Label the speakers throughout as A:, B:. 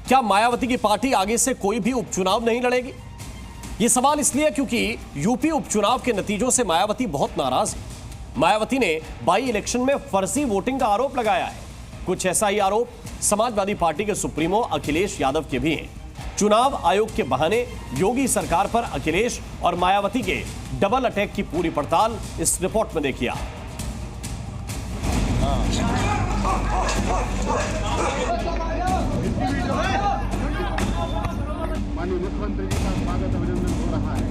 A: क्या मायावती की पार्टी आगे से कोई भी उपचुनाव नहीं लड़ेगी? ये सवाल इसलिए क्योंकि यूपी उपचुनाव के नतीजों से मायावती बहुत नाराज है। मायावती ने बाई इलेक्शन में फर्जी वोटिंग का आरोप लगाया है। कुछ ऐसा ही आरोप समाजवादी पार्टी के सुप्रीमो अखिलेश यादव के भी हैं। चुनाव आयोग के बहाने योगी सरकार पर अखिलेश और मायावती के डबल अटैक की पूरी पड़ताल इस रिपोर्ट में देखिए आप।
B: माननीय मुख्यमंत्री जी का स्वागत अभिनंदन हो रहा है।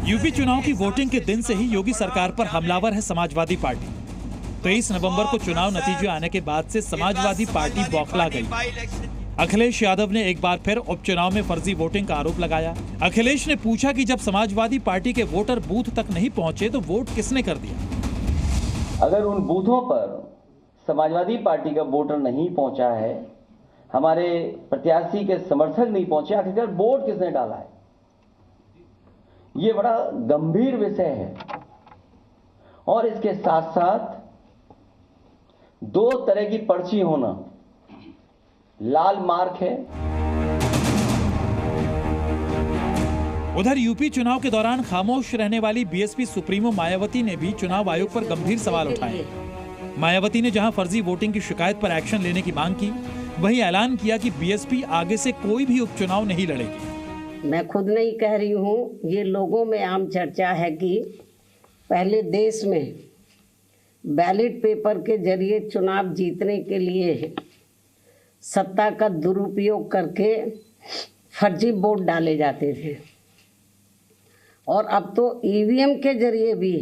C: यूपी चुनाव की वोटिंग के दिन से ही योगी सरकार पर हमलावर है समाजवादी पार्टी। 23 नवंबर को चुनाव नतीजे आने के बाद से समाजवादी पार्टी बौखला गई। अखिलेश यादव ने एक बार फिर उपचुनाव में फर्जी वोटिंग का आरोप लगाया। अखिलेश ने पूछा कि जब समाजवादी पार्टी के वोटर बूथ तक नहीं पहुंचे तो वोट किसने कर दिया?
D: अगर उन बूथों पर समाजवादी पार्टी का वोटर नहीं पहुंचा है, हमारे प्रत्याशी के समर्थक नहीं पहुंचे, आखिरकार वोट किसने डाला है? ये बड़ा गंभीर विषय है। और इसके साथ साथ दो तरह की पर्ची होना लाल मार्क है।
C: उधर यूपी चुनाव के दौरान खामोश रहने वाली बीएसपी सुप्रीमो मायावती ने भी चुनाव आयोग पर गंभीर सवाल उठाए। मायावती ने जहां फर्जी वोटिंग की शिकायत पर एक्शन लेने की मांग की, वहीं ऐलान किया कि बीएसपी आगे से कोई भी उपचुनाव नहीं लड़ेगी।
E: मैं खुद नहीं कह रही हूँ, ये लोगों में आम चर्चा है कि पहले देश में बैलेट पेपर के जरिए चुनाव जीतने के लिए सत्ता का दुरुपयोग करके फर्जी वोट डाले जाते थे, और अब तो ईवीएम के जरिए भी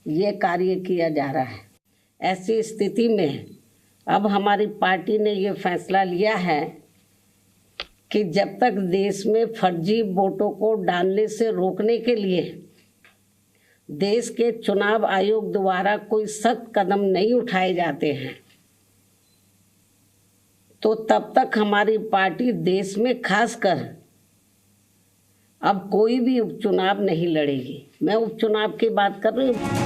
E: ये कार्य किया जा रहा है। ऐसी स्थिति में अब हमारी पार्टी ने ये फैसला लिया है कि जब तक देश में फर्जी वोटों को डालने से रोकने के लिए देश के चुनाव आयोग द्वारा कोई सख्त कदम नहीं उठाए जाते हैं, तो तब तक हमारी पार्टी देश में खासकर अब कोई भी उपचुनाव नहीं लड़ेगी। मैं उपचुनाव की बात कर रही हूँ।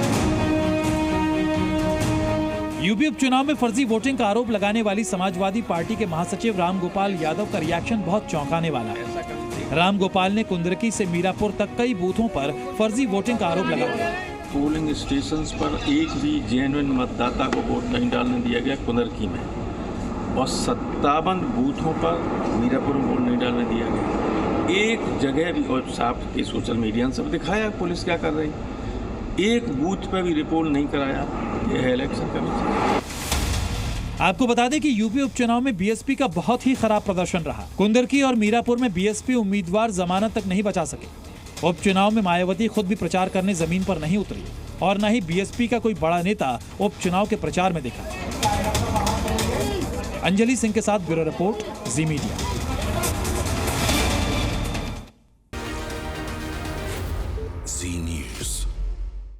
C: यूपी उपचुनाव में फर्जी वोटिंग का आरोप लगाने वाली समाजवादी पार्टी के महासचिव रामगोपाल यादव का रिएक्शन बहुत चौंकाने वाला है। रामगोपाल ने कुंदरकी से मीरापुर तक कई बूथों पर फर्जी वोटिंग का आरोप लगाया।
F: पोलिंग स्टेशंस पर एक भी जेन्युइन मतदाता को वोट नहीं डालने दिया गया कुंदरकी में, और 57 बूथों पर मीरापुर में वोट नहीं डालने दिया गया। एक जगह भी, और साफ के सोशल मीडिया ने सब दिखाया पुलिस क्या कर रही, एक बूथ पर भी रिपोर्ट नहीं कराया। यह है इलेक्शन कमीशन।
C: आपको बता दें कि यूपी उपचुनाव में बीएसपी का बहुत ही खराब प्रदर्शन रहा। कुंदरकी और मीरापुर में बीएसपी उम्मीदवार जमानत तक नहीं बचा सके। उपचुनाव में मायावती खुद भी प्रचार करने जमीन पर नहीं उतरी, और न ही बीएसपी का कोई बड़ा नेता उपचुनाव के प्रचार में दिखा। अंजलि सिंह के साथ ब्यूरो रिपोर्ट, जी मीडिया।